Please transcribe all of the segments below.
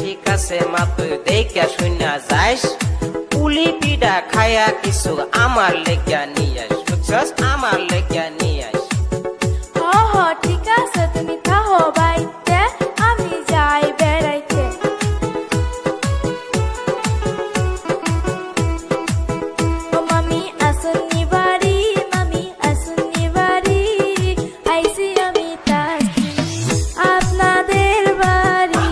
ঠিক আছে মা তুই দেখা শুনা যাইস পুলি পিঠা খায়া কিছু আমার লেগা নিয়ে আস বুঝছস আমার লেগা নিয়ে আস ঠিক আছে তুমি থাকো বাইতে আমি যাই বেড়াইতে ও মামি আসুনি বাড়ি মামি আসুনি বাড়ি আইসি আমি তাকি আপনাদের বাড়ি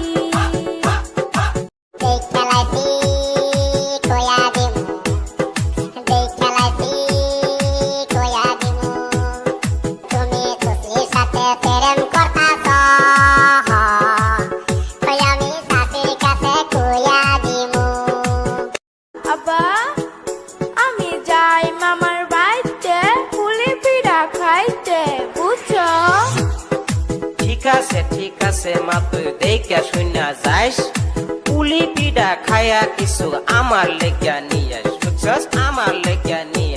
আব্বা আমি যাই মামার বাড়িতে পুলি পিঠা খাইতে বুঝছো ঠিক আছে মা তুই দেখা শুনা যাইস পুলি পিঠা খায়া কিছু আমার লেগা নিয়ে আস বুঝছস আমার লেগা নিয়ে